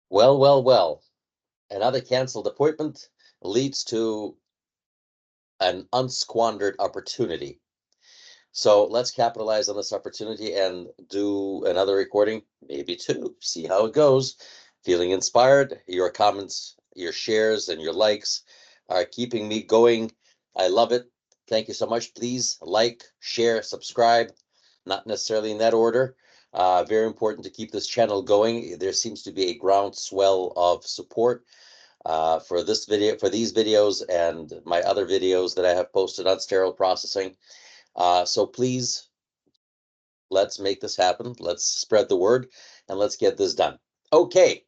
Well, well, well. Another canceled appointment leads to an unsquandered opportunity. So let's capitalize on this opportunity and do another recording, maybe two, see how it goes. Feeling inspired. Your comments, your shares, and your likes are keeping me going. I love it. Thank you so much. Please like, share, subscribe, not necessarily in that order. Very important to keep this channel going. There seems to be a groundswell of support for this video, for these videos, and my other videos that I have posted on sterile processing. So please, let's make this happen. Let's spread the word and let's get this done. Okay,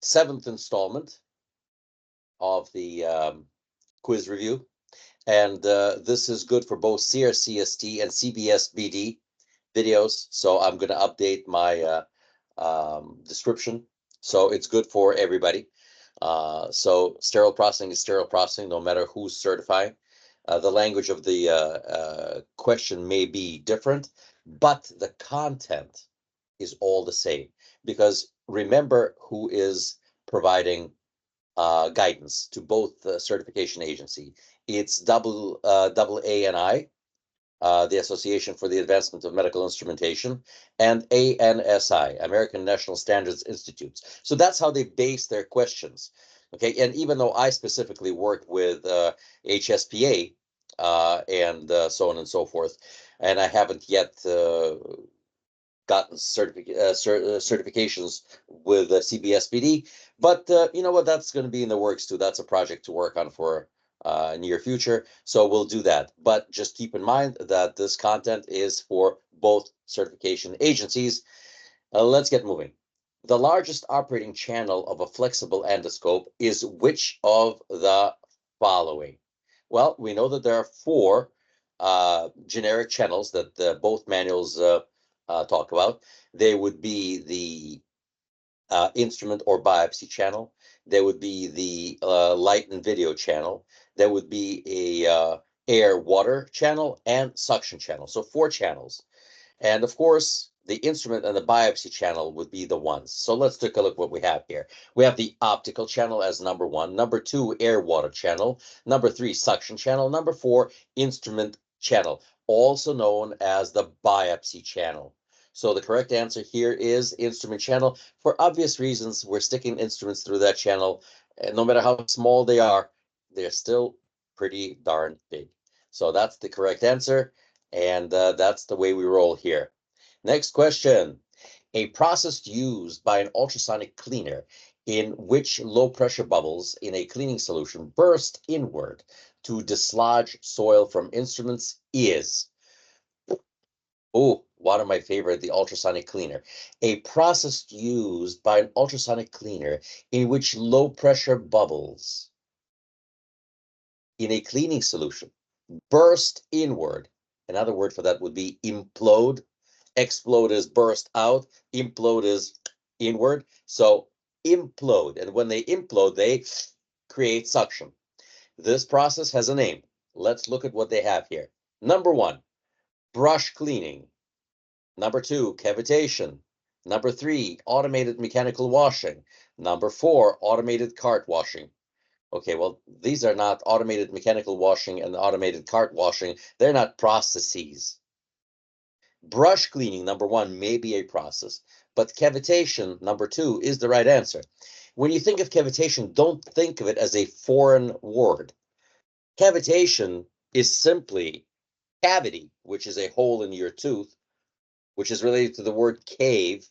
seventh installment of the quiz review. And this is good for both crcst and cbsbd videos. So I'm going to update my description. So it's good for everybody. So sterile processing is sterile processing, no matter who's certifying. The language of the question may be different, but the content is all the same. Because remember who is providing guidance to both the certification agency. It's double ANI, the Association for the Advancement of Medical Instrumentation, and ANSI, American National Standards Institutes. So that's how they base their questions. Okay, and even though I specifically work with HSPA and so on and so forth, and I haven't yet gotten certifications with CBSBD, but you know what? That's going to be in the works too. That's a project to work on for near future. So we'll do that. But just keep in mind that this content is for both certification agencies. Let's get moving. The largest operating channel of a flexible endoscope is which of the following? Well, we know that there are four generic channels that both manuals talk about. They would be the instrument or biopsy channel. There would be the light and video channel. There would be a air water channel and suction channel. So four channels. And of course, the instrument and the biopsy channel would be the ones. So let's take a look what we have here. We have the optical channel as number one, number two, air water channel, number three, suction channel, number four, instrument channel, also known as the biopsy channel. So the correct answer here is instrument channel. For obvious reasons, we're sticking instruments through that channel. And no matter how small they are, they're still pretty darn big. So that's the correct answer. And that's the way we roll here. Next question. A process used by an ultrasonic cleaner in which low pressure bubbles in a cleaning solution burst inward to dislodge soil from instruments is, oh, one of my favorite, the ultrasonic cleaner. A process used by an ultrasonic cleaner in which low pressure bubbles in a cleaning solution burst inward. Another word for that would be implode. Explode is burst out, implode is inward. So implode. And when they implode, they create suction. This process has a name. Let's look at what they have here. Number one, brush cleaning. Number two, cavitation. Number three, automated mechanical washing. Number four, automated cart washing. Okay, well, these are not automated mechanical washing and automated cart washing. They're not processes. Brush cleaning, number one, may be a process, but cavitation, number two, is the right answer. When you think of cavitation, don't think of it as a foreign word. Cavitation is simply cavity, which is a hole in your tooth, which is related to the word cave,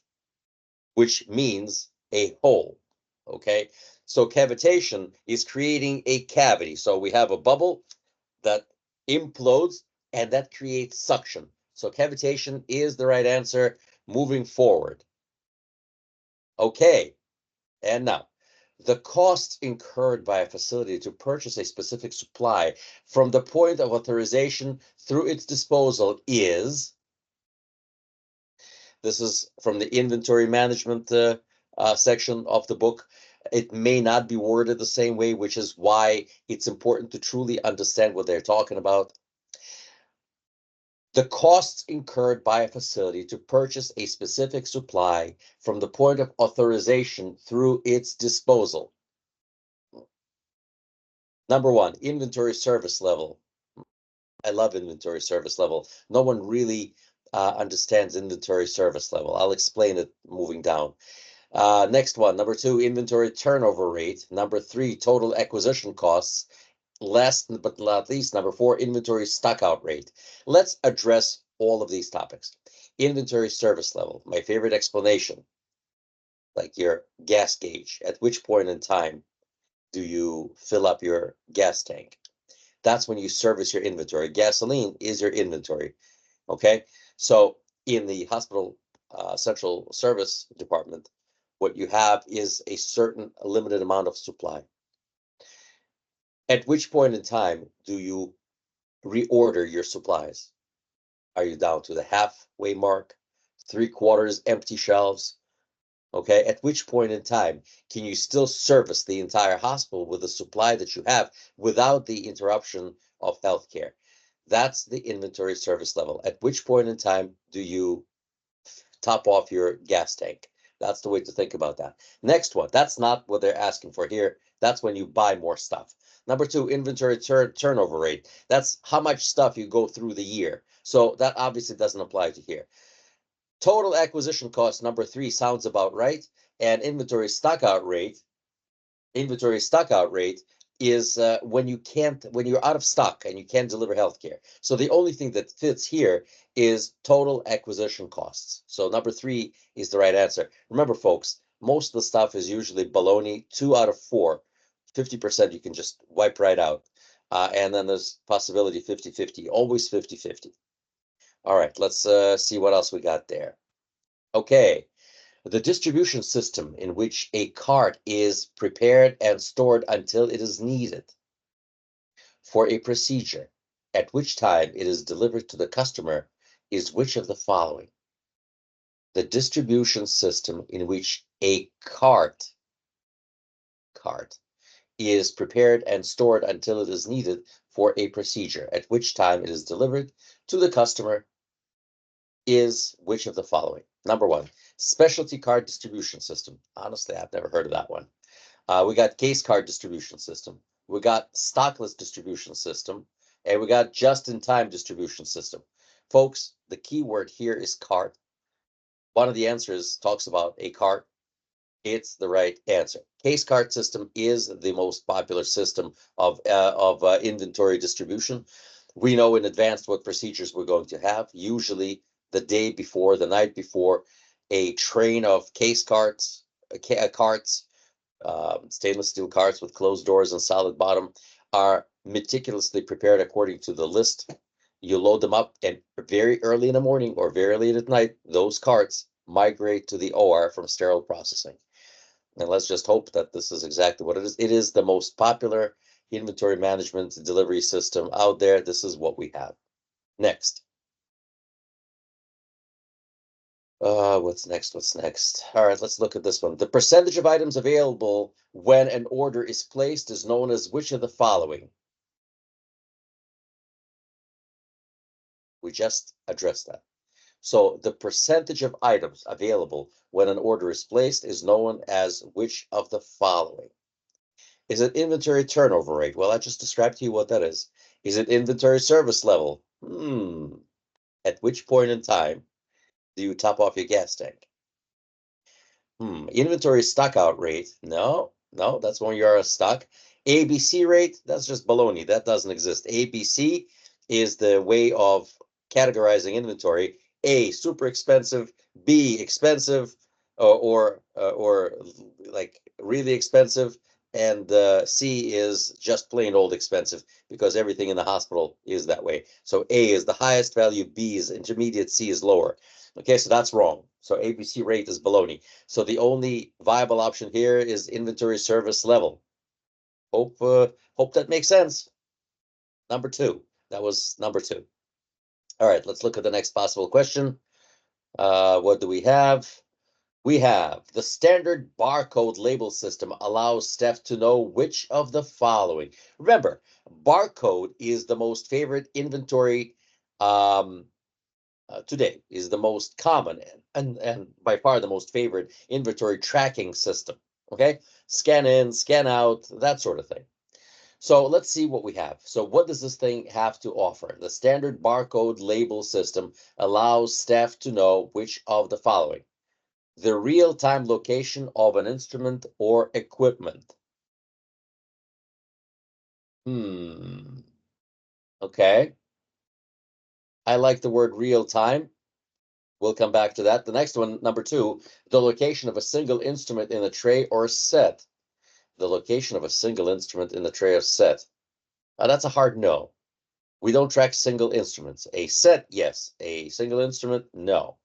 which means a hole. Okay, so cavitation is creating a cavity. So we have a bubble that implodes and that creates suction. So cavitation is the right answer moving forward. Okay, and now the costs incurred by a facility to purchase a specific supply from the point of authorization through its disposal is, this is from the inventory management section of the book. It may not be worded the same way, which is why it's important to truly understand what they're talking about. The costs incurred by a facility to purchase a specific supply from the point of authorization through its disposal. Number one, inventory service level. I love inventory service level. No one really understands inventory service level. I'll explain it moving down. Next one, number two, inventory turnover rate. Number three, total acquisition costs. Last but not least, number four, inventory stockout rate. Let's address all of these topics. Inventory service level, my favorite explanation, like your gas gauge. At which point in time do you fill up your gas tank? That's when you service your inventory. Gasoline is your inventory. Okay. So in the hospital central service department, what you have is a certain limited amount of supply. At which point in time do you reorder your supplies? Are you down to the halfway mark, 3/4 empty shelves? Okay, at which point in time can you still service the entire hospital with the supply that you have without the interruption of healthcare? That's the inventory service level. At which point in time do you top off your gas tank? That's the way to think about that. Next one, that's not what they're asking for here. That's when you buy more stuff. Number two, inventory turnover rate. That's how much stuff you go through the year. So that obviously doesn't apply to here. Total acquisition cost, number three, sounds about right. And inventory stockout rate is when you're out of stock and you can't deliver healthcare. So the only thing that fits here is total acquisition costs. So number three is the right answer. Remember, folks, most of the stuff is usually baloney. 2 out of 4, 50% you can just wipe right out. And then there's possibility 50-50, always 50-50. All right, let's see what else we got there. Okay. The distribution system in which a cart is prepared and stored until it is needed for a procedure, at which time it is delivered to the customer, is which of the following? The distribution system in which a cart is prepared and stored until it is needed for a procedure, at which time it is delivered to the customer, is which of the following? Number one, specialty card distribution system. Honestly, I've never heard of that one. We got case card distribution system. We got stockless distribution system. And we got just-in-time distribution system. Folks, the key word here is cart. One of the answers talks about a cart. It's the right answer. Case cart system is the most popular system of inventory distribution. We know in advance what procedures we're going to have. Usually the day before, the night before, a train of case carts, stainless steel carts with closed doors and solid bottom, are meticulously prepared according to the list. You load them up, and very early in the morning or very late at night, those carts migrate to the OR from sterile processing. And let's just hope that this is exactly what it is. It is the most popular inventory management delivery system out there. This is what we have. Next. What's next? What's next? All right, let's look at this one. The percentage of items available when an order is placed is known as which of the following? We just addressed that. So the percentage of items available when an order is placed is known as which of the following? Is it inventory turnover rate? Well, I just described to you what that is. Is it inventory service level? At which point in time do you top off your gas tank? Inventory stockout rate. No, that's when you're out of stock. ABC rate, that's just baloney. That doesn't exist. ABC is the way of categorizing inventory. A, super expensive. B, expensive, or like really expensive. And C is just plain old expensive because everything in the hospital is that way. So A is the highest value, B is intermediate, C is lower. Okay, so that's wrong. So ABC rate is baloney. So the only viable option here is inventory service level. Hope that makes sense. Number two. That was number two. All right, let's look at the next possible question. What do we have? We have the standard barcode label system allows staff to know which of the following. Remember, barcode is the most favorite inventory today is the most common and by far the most favored inventory tracking system. Okay, scan in, scan out, that sort of thing. So let's see what we have. So what does this thing have to offer? The standard barcode label system allows staff to know which of the following: the real-time location of an instrument or equipment. Hmm. Okay. I like the word real time. We'll come back to that. The next one, number two, the location of a single instrument in a tray or set. The location of a single instrument in the tray or set. That's a hard no. We don't track single instruments. A set, yes. A single instrument, no.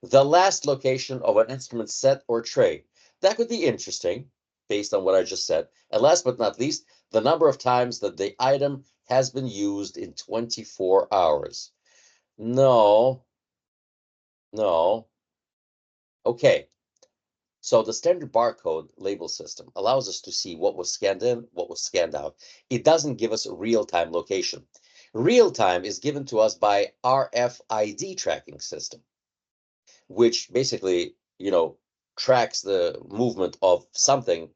The last location of an instrument set or tray. That could be interesting based on what I just said. And last but not least, the number of times that the item has been used in 24 hours. No, no. Okay. So the standard barcode label system allows us to see what was scanned in, what was scanned out. It doesn't give us a real-time location. Real time is given to us by RFID tracking system, which basically, tracks the movement of something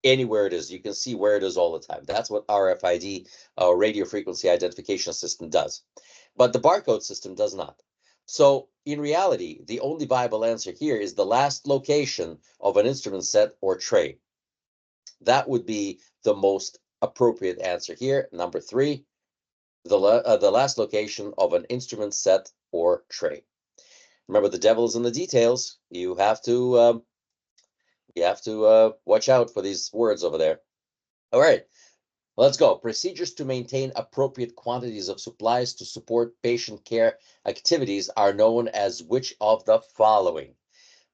anywhere it is. You can see where it is all the time. That's what RFID, radio frequency identification system, does. But the barcode system does not. So in reality, the only viable answer here is the last location of an instrument set or tray. That would be the most appropriate answer here. Number three, the last location of an instrument set or tray. Remember, the devil is in the details. You have to watch out for these words over there. All right, let's go. Procedures to maintain appropriate quantities of supplies to support patient care activities are known as which of the following?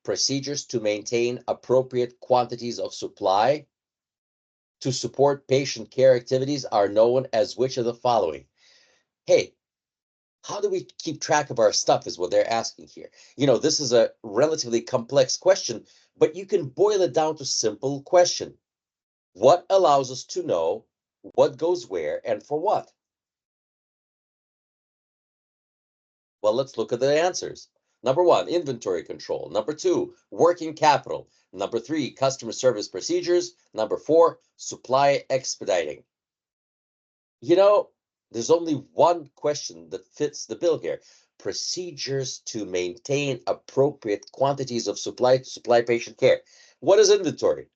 Procedures to maintain appropriate quantities of supply to support patient care activities are known as which of the following? Hey, how do we keep track of our stuff is what they're asking here. This is a relatively complex question, but you can boil it down to simple question. What allows us to know what goes where and for what? Well, let's look at the answers. Number one, inventory control. Number two, working capital. Number three, customer service procedures. Number four, supply expediting. You know, there's only one question that fits the bill here. Procedures to maintain appropriate quantities of supply to supply patient care. What is inventory?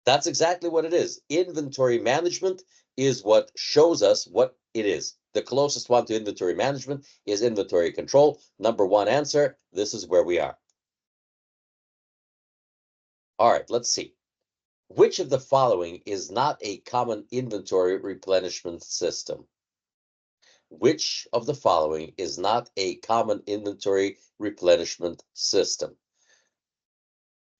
That's exactly what it is. Inventory management is what shows us what it is. The closest one to inventory management is inventory control. Number one answer. This is where we are. All right, let's see. Which of the following is not a common inventory replenishment system? Which of the following is not a common inventory replenishment system?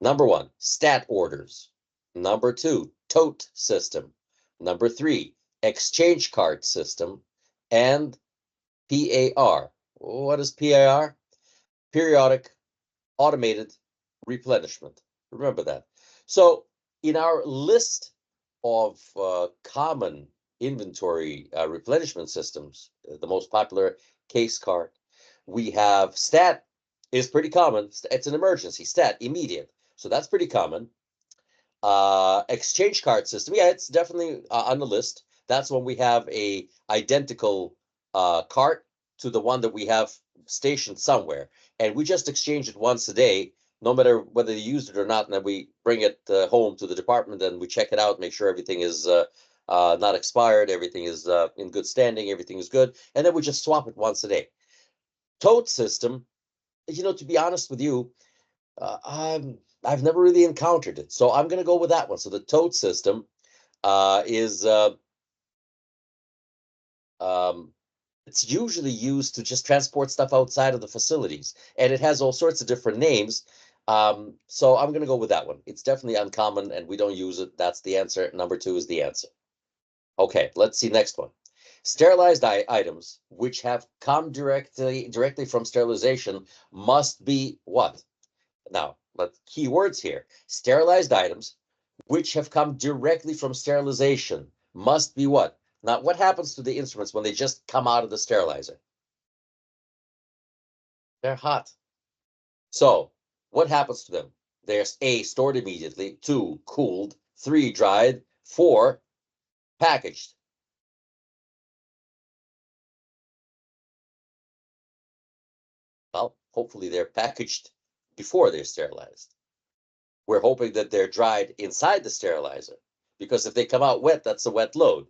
Number one, stat orders. Number two, tote system. Number three, exchange cart system. And PAR. What is PAR? Periodic automated replenishment. Remember that. So in our list of common inventory replenishment systems, the most popular case cart, we have STAT is pretty common. It's an emergency, STAT, immediate. So that's pretty common. Exchange card system, yeah, it's definitely on the list. That's when we have a identical cart to the one that we have stationed somewhere, and we just exchange it once a day, no matter whether you used it or not, and then we bring it home to the department and we check it out, make sure everything is not expired, everything is in good standing, everything is good, and then we just swap it once a day. Tote system, to be honest with you, I've never really encountered it, so I'm gonna go with that one. So the tote system is um, it's usually used to just transport stuff outside of the facilities, and it has all sorts of different names. So I'm gonna go with that one. It's definitely uncommon, and we don't use it. That's the answer. Number two is the answer. Okay, let's see next one. Sterilized items which have come directly from sterilization must be what? Now, but key words here. Sterilized items which have come directly from sterilization must be what? Now, what happens to the instruments when they just come out of the sterilizer? They're hot. So what happens to them? There's A, stored immediately, 2, cooled, 3, dried, 4, packaged. Well, hopefully they're packaged before they're sterilized. We're hoping that they're dried inside the sterilizer, because if they come out wet, that's a wet load.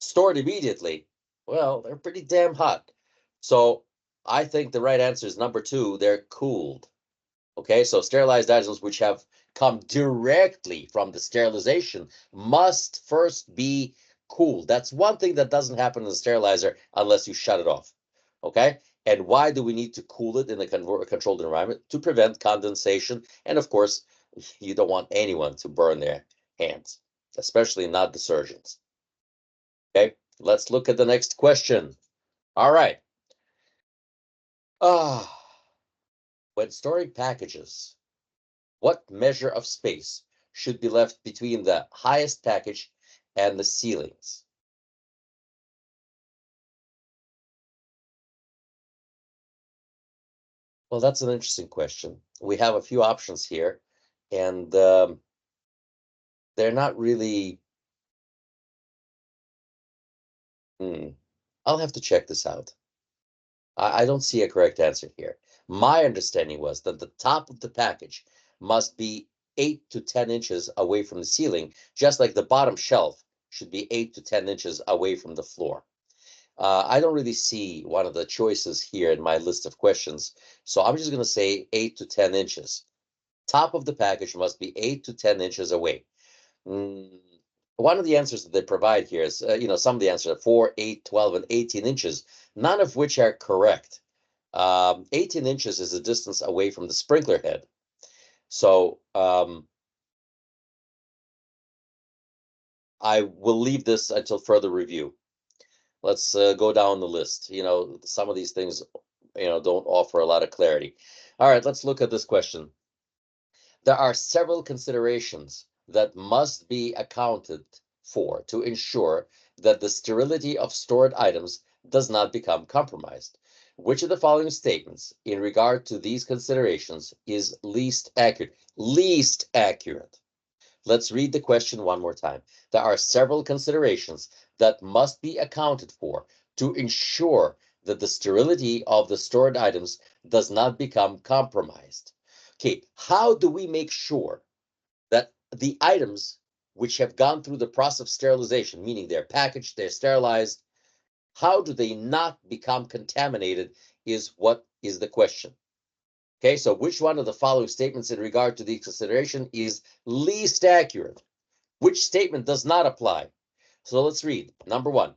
Stored immediately, well, they're pretty damn hot. So I think the right answer is number 2, they're cooled. Okay, so sterilized items which have come directly from the sterilization must first be cooled. That's one thing that doesn't happen in the sterilizer unless you shut it off. Okay, and why do we need to cool it in a controlled environment? To prevent condensation. And of course, you don't want anyone to burn their hands, especially not the surgeons. Okay, let's look at the next question. All right. When storing packages, what measure of space should be left between the highest package and the ceilings? Well, that's an interesting question. We have a few options here, and they're not really. Hmm, I'll have to check this out. I don't see a correct answer here. My understanding was that the top of the package must be 8 to 10 inches away from the ceiling, just like the bottom shelf should be 8 to 10 inches away from the floor. I don't really see one of the choices here in my list of questions, so I'm just going to say 8 to 10 inches. Top of the package must be 8 to 10 inches away. Mm, One of the answers that they provide here is, some of the answers are 4, 8, 12, and 18 inches, none of which are correct. 18 inches is the distance away from the sprinkler head. So I will leave this until further review. Let's go down the list. Some of these things, don't offer a lot of clarity. All right, let's look at this question. There are several considerations that must be accounted for to ensure that the sterility of stored items does not become compromised. Which of the following statements in regard to these considerations is least accurate? Least accurate. Let's read the question one more time. There are several considerations that must be accounted for to ensure that the sterility of the stored items does not become compromised. Okay, how do we make sure that the items which have gone through the process of sterilization, meaning they're packaged, they're sterilized, how do they not become contaminated is what is the question. Okay, so which one of the following statements in regard to the consideration is least accurate? Which statement does not apply? So let's read. Number 1,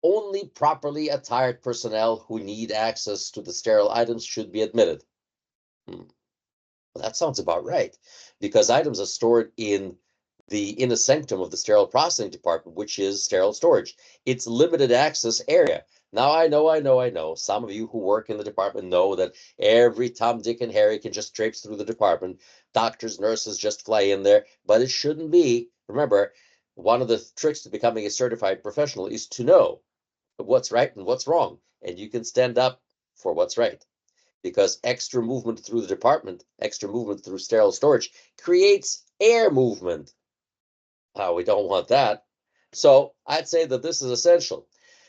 only properly attired personnel who need access to the sterile items should be admitted. Hmm. Well, that sounds about right, because items are stored in the inner sanctum of the sterile processing department, which is sterile storage. It's limited access area. Now, I know. Some of you who work in the department know that every Tom, Dick, and Harry can just traipse through the department. Doctors, nurses just fly in there, but it shouldn't be. Remember, one of the tricks to becoming a certified professional is to know what's right and what's wrong, and you can stand up for what's right, because extra movement through the department, extra movement through sterile storage creates air movement. We don't want that. So I'd say that this is essential.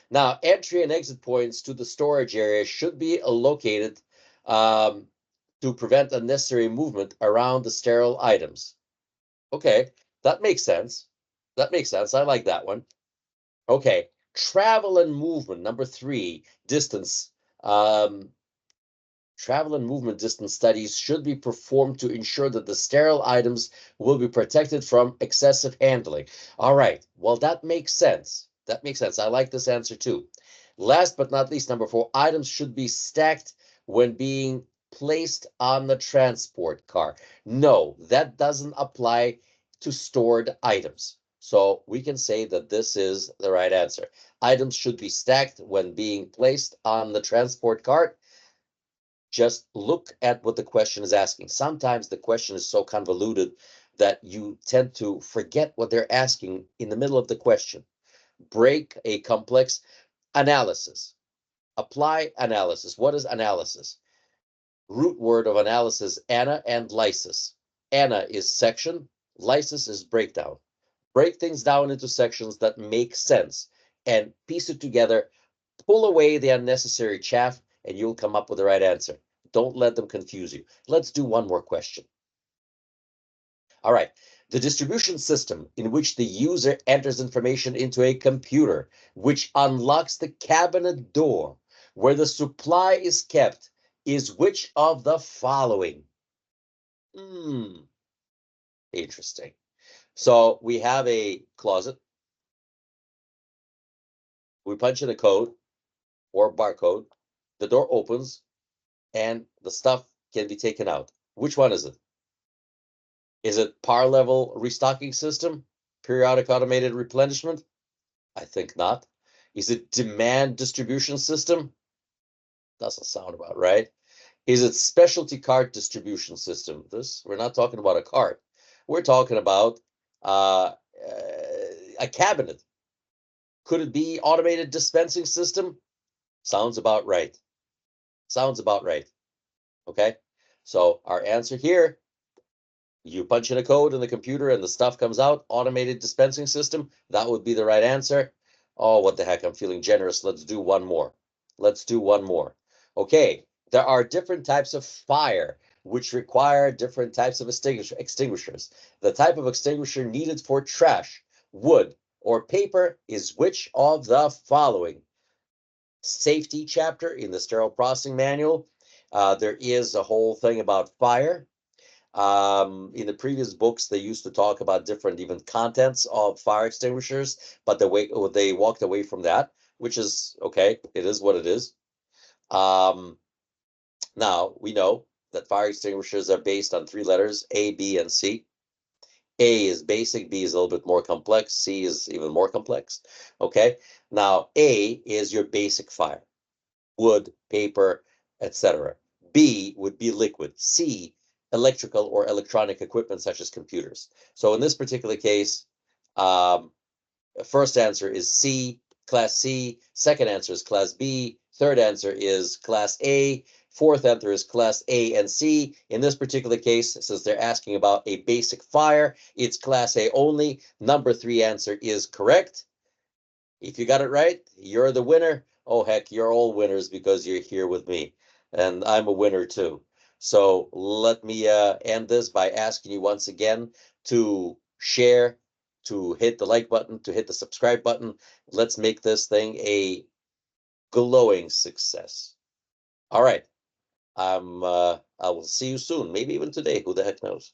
Now, entry and exit points to the storage area should be located um, to prevent unnecessary movement around the sterile items. Okay, that makes sense. That makes sense. I like that one. Okay, travel and movement. Number 3, distance. Um, Travel and movement distance studies should be performed to ensure that the sterile items will be protected from excessive handling. All right, well, that makes sense. That makes sense. I like this answer too. Last but not least, number 4, items should be stacked when being placed on the transport car. No, that doesn't apply to stored items. So we can say that this is the right answer. Items should be stacked when being placed on the transport cart. Just look at what the question is asking. Sometimes the question is so convoluted that you tend to forget what they're asking in the middle of the question. Break a complex analysis. Apply analysis. What is analysis? Root word of analysis, ana and lysis. Ana is section, lysis is breakdown. Break things down into sections that make sense and piece it together. Pull away the unnecessary chaff, and you'll come up with the right answer. Don't let them confuse you. Let's do one more question. All right. The distribution system in which the user enters information into a computer, which unlocks the cabinet door where the supply is kept, is which of the following? Interesting. So we have a closet. We punch in a code or barcode. The door opens and the stuff can be taken out. Which one is it? Is it par level restocking system? Periodic automated replenishment? I think not. Is it demand distribution system? Doesn't sound about right. Is it specialty cart distribution system? We're not talking about a cart. We're talking about uh, a cabinet. Could it be automated dispensing system? Sounds about right. Sounds about right. Okay. So our answer here, you punch in a code in the computer and the stuff comes out, automated dispensing system. That would be the right answer. Oh, what the heck? I'm feeling generous. Let's do one more. Let's do one more. Okay. There are different types of fire which require different types of extinguishers. The type of extinguisher needed for trash, wood, or paper is which of the following? Safety chapter in the sterile processing manual. There is a whole thing about fire. In the previous books, they used to talk about different even contents of fire extinguishers, but they walked away from that, which is okay. It is what it is. Now we know that fire extinguishers are based on three letters, A, B, and C. A is basic, B is a little bit more complex, C is even more complex. Okay. Now A is your basic fire, wood, paper, etc. B would be liquid. C, electrical or electronic equipment such as computers. So in this particular case, first answer is C, class C. Second answer is class B. Third answer is class A. Fourth answer is class A and C. In this particular case, since they're asking about a basic fire, it's class A only. Number three answer is correct. If you got it right, you're the winner. Oh, heck, you're all winners because you're here with me. And I'm a winner too. So let me end this by asking you once again to share, to hit the like button, to hit the subscribe button. Let's make this thing a glowing success. All right. I will see you soon, maybe even today. Who the heck knows?